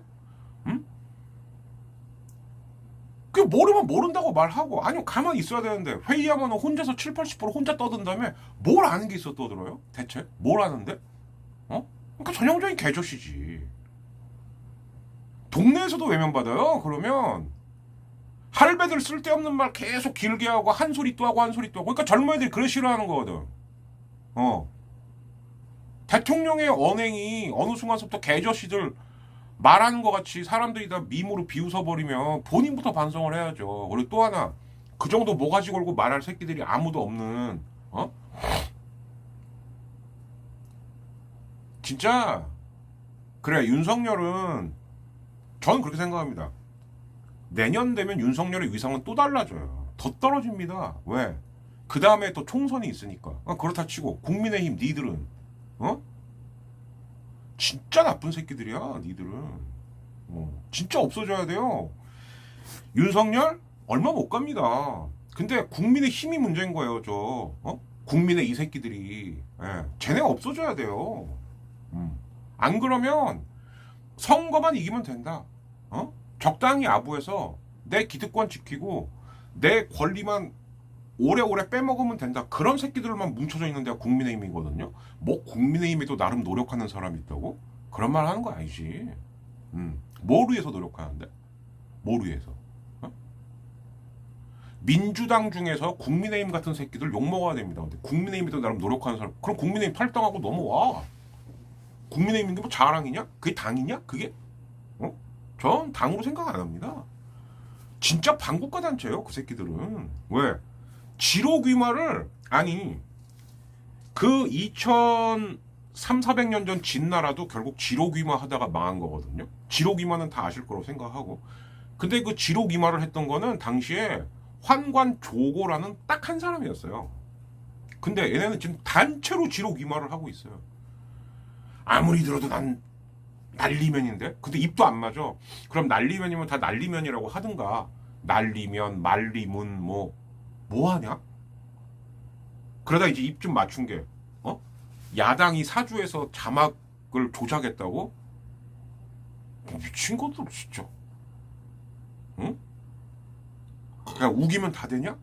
[SPEAKER 1] 응? 그 모르면 모른다고 말하고, 아니면 가만히 있어야 되는데, 회의하면 혼자서 7, 80% 혼자 떠든 다음에 뭘 아는 게 있어 떠들어요? 대체? 뭘 아는데? 그러니까 전형적인 개조시지. 동네에서도 외면받아요. 그러면 할배들 쓸데없는 말 계속 길게 하고 한 소리 또 하고 한 소리 또 하고. 그러니까 젊은이들이 그래 싫어하는 거거든. 대통령의 언행이 어느 순간부터 개저씨들 말하는 것 같이 사람들이 다 밈으로 비웃어버리면 본인부터 반성을 해야죠. 그리고 또 하나, 그 정도 모가지 걸고 말할 새끼들이 아무도 없는, 진짜 그래. 윤석열은, 저는 그렇게 생각합니다. 내년 되면 윤석열의 위상은 또 달라져요. 더 떨어집니다. 왜? 그 다음에 또 총선이 있으니까. 그렇다 치고 국민의힘 니들은, 진짜 나쁜 새끼들이야. 니들은 진짜 없어져야 돼요. 윤석열 얼마 못 갑니다. 근데 국민의 힘이 문제인 거예요. 국민의 이 새끼들이, 쟤네가 없어져야 돼요. 안 그러면 선거만 이기면 된다. 적당히 아부해서 내 기득권 지키고 내 권리만 오래오래 빼먹으면 된다. 그런 새끼들만 뭉쳐져 있는 데가 국민의힘이거든요. 뭐 국민의힘에도 나름 노력하는 사람이 있다고? 그런 말 하는 거 아니지. 뭘 위해서 노력하는데? 뭘 위해서? 민주당 중에서 국민의힘 같은 새끼들 욕먹어야 됩니다. 근데 국민의힘에도 나름 노력하는 사람, 그럼 국민의힘 탈당하고 넘어와. 국민의힘인 게 뭐 자랑이냐? 그게 당이냐? 그게? 전 당으로 생각 안 합니다. 진짜 반국가 단체예요, 그 새끼들은. 왜? 지로귀마를, 아니, 그 2300, 400년 전 진나라도 결국 지로귀마 하다가 망한 거거든요. 지로귀마는 다 아실 거라고 생각하고. 근데 그 지로귀마를 했던 거는 당시에 환관 조고라는 딱 한 사람이었어요. 근데 얘네는 지금 단체로 지로귀마를 하고 있어요. 아무리 들어도 난 난리면인데? 근데 입도 안 맞아. 그럼 난리면이면 다 난리면이라고 하든가. 난리면, 말리문, 뭐 하냐? 그러다 이제 입 좀 맞춘 게, 야당이 사주에서 자막을 조작했다고? 미친 것들 진짜. 응? 그냥 우기면 다 되냐?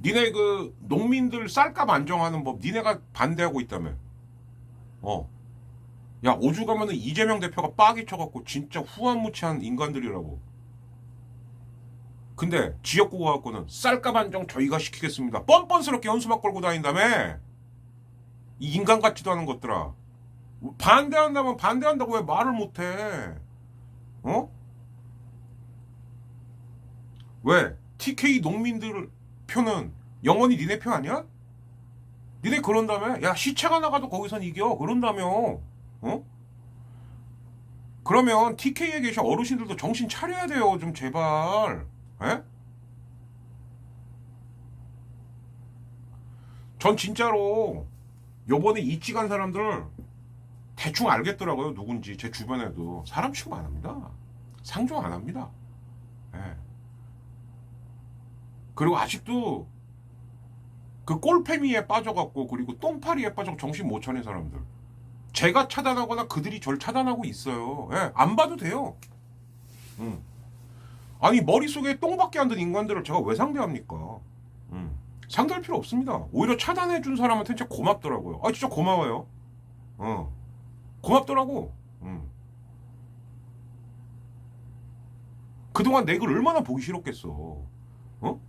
[SPEAKER 1] 니네 그 농민들 쌀값 안정하는 법 니네가 반대하고 있다며. 야, 오죽하면은 이재명 대표가 빡이 쳐갖고 진짜 후한무치한 인간들이라고. 근데 지역구 가갖고는 쌀값 안정 저희가 시키겠습니다. 뻔뻔스럽게 현수막 걸고 다닌다며. 이 인간 같지도 않은 것들아. 반대한다면 반대한다고 왜 말을 못해? 왜? TK 농민들 표는 영원히 니네 표 아니야? 니네 그런다며? 야, 시체가 나가도 거기선 이겨. 그런다며. 그러면 TK에 계신 어르신들도 정신 차려야 돼요. 좀 제발. 에? 전 진짜로 요번에 입지 간 사람들 대충 알겠더라고요. 누군지. 제 주변에도 사람 취급 안 합니다. 상종 안 합니다. 예. 그리고 아직도 그 꼴패미에 빠져갖고, 그리고 똥파리에 빠져 정신 못 차린 사람들, 제가 차단하거나 그들이 절 차단하고 있어요. 예, 안 봐도 돼요. 아니 머릿속에 똥밖에 안 든 인간들을 제가 왜 상대합니까? 상대할 필요 없습니다. 오히려 차단해준 사람한테 진짜 고맙더라고요. 아 진짜 고마워요. 고맙더라고. 그동안 내 글 얼마나 보기 싫었겠어. 어?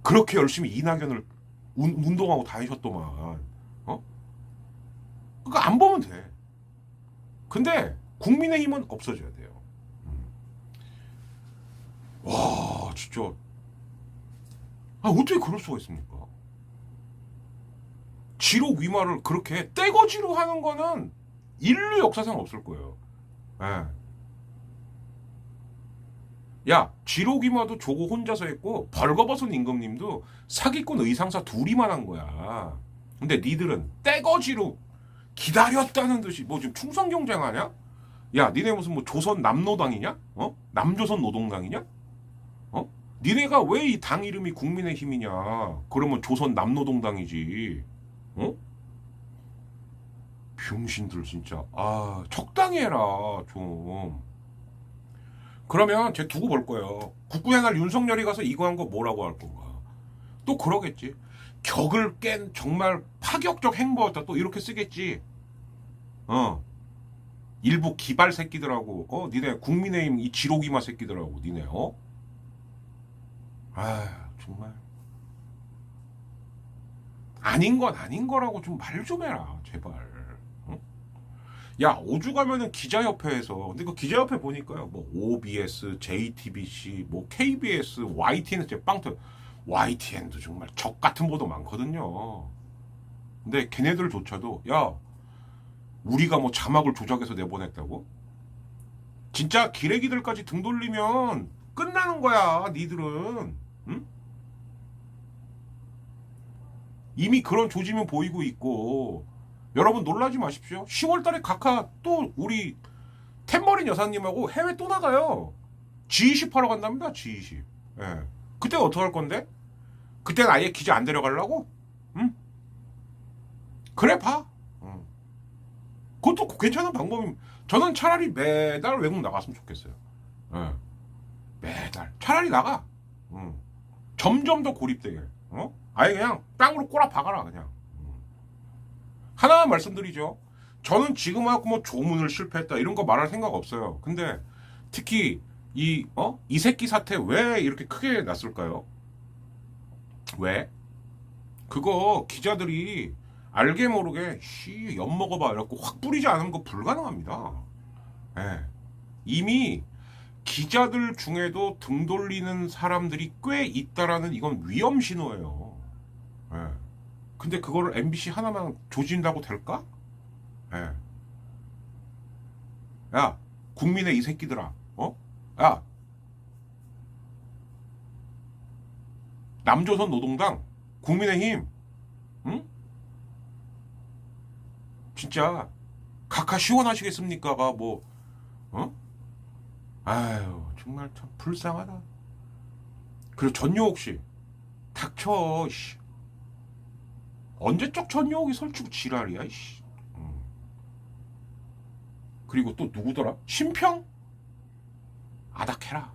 [SPEAKER 1] 그렇게 열심히 이낙연을 운동하고 다니셨더만. 그거 안 보면 돼. 근데 국민의힘은 없어져야 돼요. 와 진짜 어떻게 그럴 수가 있습니까? 지로 위마를 그렇게 떼거지로 하는 거는 인류 역사상 없을 거예요. 예. 야, 지로기마도 조고 혼자서 했고 벌거벗은 임금님도 사기꾼 의상사 둘이만 한 거야. 근데 니들은 떼거지로 기다렸다는 듯이 뭐 지금 충성 경쟁하냐? 야, 니네 무슨 뭐 조선 남노당이냐? 남조선 노동당이냐? 니네가 왜 이 당 이름이 국민의힘이냐? 그러면 조선 남노동당이지. 병신들 진짜. 적당히 해라 좀. 그러면 쟤 두고 볼 거예요. 국군의 날 윤석열이 가서 이거 한 거 뭐라고 할 건가? 또 그러겠지. 격을 깬 정말 파격적 행보였다. 또 이렇게 쓰겠지. 일부 기발 새끼들하고 니네 국민의힘 이 지로기마 새끼들하고 니네 정말 아닌 건 아닌 거라고 좀 말 좀 해라 제발. 야 오죽하면은 기자협회에서 근데 그 기자협회 보니까요 뭐 OBS, JTBC, 뭐 KBS, YTN 빵터 YTN도 정말 적 같은 보도 많거든요. 근데 걔네들조차도 야 우리가 뭐 자막을 조작해서 내보냈다고? 진짜 기레기들까지 등 돌리면 끝나는 거야 니들은. 응? 이미 그런 조짐은 보이고 있고 여러분 놀라지 마십시오. 10월달에 각하 또 우리 템머린 여사님하고 해외 또 나가요. G20 하러 간답니다. G20. 예. 그때 어떻게 할 건데? 그때는 아예 기자 안 데려가려고? 응? 그래 봐. 그것도 괜찮은 방법입니다. 저는 차라리 매달 외국 나갔으면 좋겠어요. 예. 매달 차라리 나가. 점점 더 고립되게. 아예 그냥 땅으로 꼬라 박아라 그냥. 하나만 말씀드리죠. 저는 지금하고 뭐 조문을 실패했다 이런 거 말할 생각 없어요. 근데 특히 이 새끼 사태 왜 이렇게 크게 났을까요? 왜? 그거 기자들이 알게 모르게 엿 먹어봐 이래갖고 확 뿌리지 않으면 그거 불가능합니다. 예. 이미 기자들 중에도 등 돌리는 사람들이 꽤 있다라는 이건 위험 신호예요. 예. 근데 그거를 MBC 하나만 조진다고 될까? 예. 야, 국민의 이 새끼들아, 야, 남조선 노동당, 국민의힘, 응? 진짜 각하 시원하시겠습니까가 뭐, 아유, 정말 참 불쌍하다. 그리고 전용옥 씨, 닥쳐, 씨. 언제적 전용옥이 설치고 지랄이야, 씨. 그리고 또 누구더라? 심평? 아닥해라.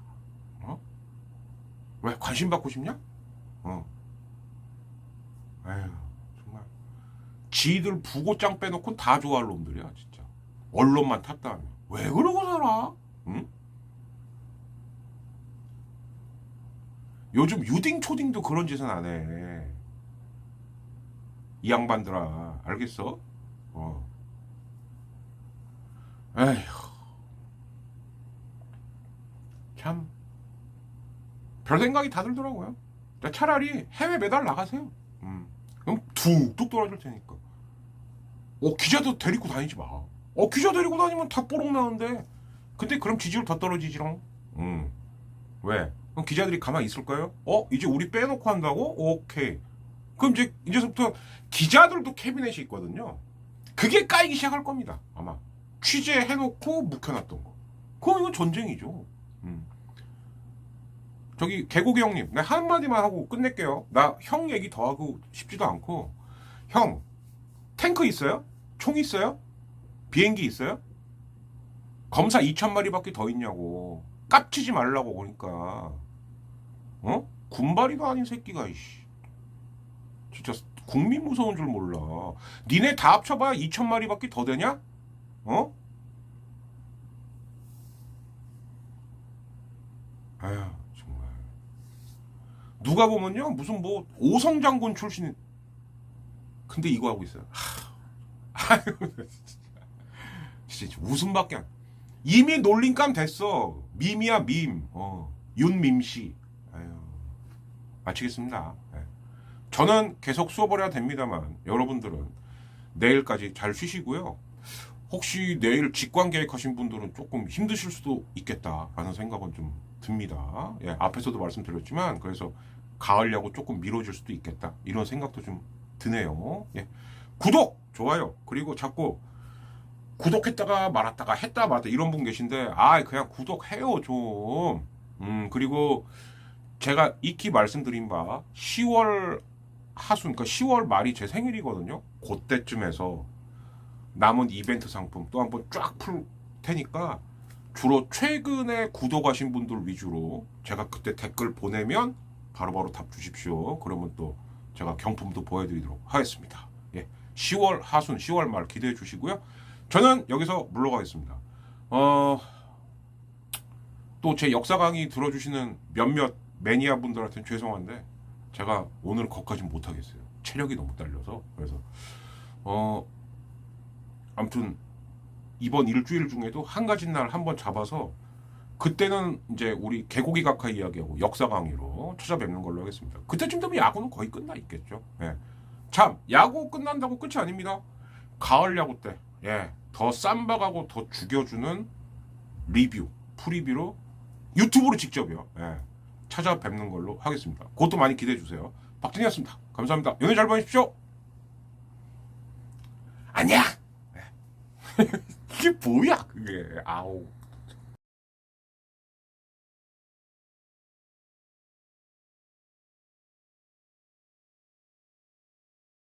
[SPEAKER 1] 왜 관심 받고 싶냐? 에휴, 정말 지들 부고장 빼놓고 다 좋아할 놈들이야, 진짜. 언론만 탔다 하면 왜 그러고 살아? 응? 요즘 유딩 초딩도 그런 짓은 안 해. 이 양반들아, 알겠어? 에휴, 참, 별 생각이 다 들더라고요. 차라리 해외 매달 나가세요. 그럼 툭툭 돌아줄 테니까. 기자도 데리고 다니지 마. 기자 데리고 다니면 다 뽀록 나는데. 근데 그럼 지지율 더 떨어지지롱. 왜? 그럼 기자들이 가만히 있을까요? 이제 우리 빼놓고 한다고? 오케이. 그럼 이제부터 기자들도 캐비넷이 있거든요. 그게 까이기 시작할 겁니다. 아마. 취재해놓고 묵혀놨던 거. 그건 이건 전쟁이죠. 저기 개고기 형님, 나 한마디만 하고 끝낼게요. 나 형 얘기 더 하고 싶지도 않고. 형, 탱크 있어요? 총 있어요? 비행기 있어요? 검사 2,000마리밖에 더 있냐고. 깝치지 말라고 그러니까. 군바리도 아닌 새끼가 이씨. 진짜 국민 무서운 줄 몰라. 니네 다 합쳐봐야 2,000마리밖에 더 되냐? 아휴 정말. 누가 보면요 무슨 뭐 오성장군 출신. 근데 이거 하고 있어요. 아유 진짜 웃음밖에 안. 이미 놀림감 됐어. 밈이야 밈. 윤밈씨. 아유 마치겠습니다. 네. 저는 계속 수업을 해야 됩니다만 여러분들은 내일까지 잘 쉬시고요. 혹시 내일 직관 계획하신 분들은 조금 힘드실 수도 있겠다라는 생각은 좀 듭니다. 예, 앞에서도 말씀드렸지만 그래서 가을 야구 조금 미뤄질 수도 있겠다 이런 생각도 좀 드네요. 예. 구독, 좋아요 그리고 자꾸 구독했다가 말았다가 했다 말았다 이런 분 계신데 그냥 구독해요 좀. 그리고 제가 익히 말씀드린 바 10월 하순 그러니까 10월 말이 제 생일이거든요. 그때쯤에서 남은 이벤트 상품 또 한번 쫙 풀 테니까 주로 최근에 구독하신 분들 위주로 제가 그때 댓글 보내면 바로바로 답 주십시오. 그러면 또 제가 경품도 보여드리도록 하겠습니다. 예, 10월 하순 10월 말 기대해 주시고요. 저는 여기서 물러가겠습니다. 또 제 역사 강의 들어주시는 몇몇 매니아 분들한테는 죄송한데 제가 오늘 거기까지는 못하겠어요. 체력이 너무 딸려서. 그래서 아무튼 이번 일주일 중에도 한 가지 날 한번 잡아서 그때는 이제 우리 개고기 각하 이야기하고 역사 강의로 찾아뵙는 걸로 하겠습니다. 그때쯤 되면 야구는 거의 끝나 있겠죠. 예. 참 야구 끝난다고 끝이 아닙니다. 가을 야구 때 더 쌈박하고 더 죽여주는 리뷰 프리뷰로 유튜브로 직접요. 찾아뵙는 걸로 하겠습니다. 그것도 많이 기대해 주세요. 박진이었습니다. 감사합니다. 연애 잘 보내십시오. 안녕. 이게 뭐야 그게. 아우.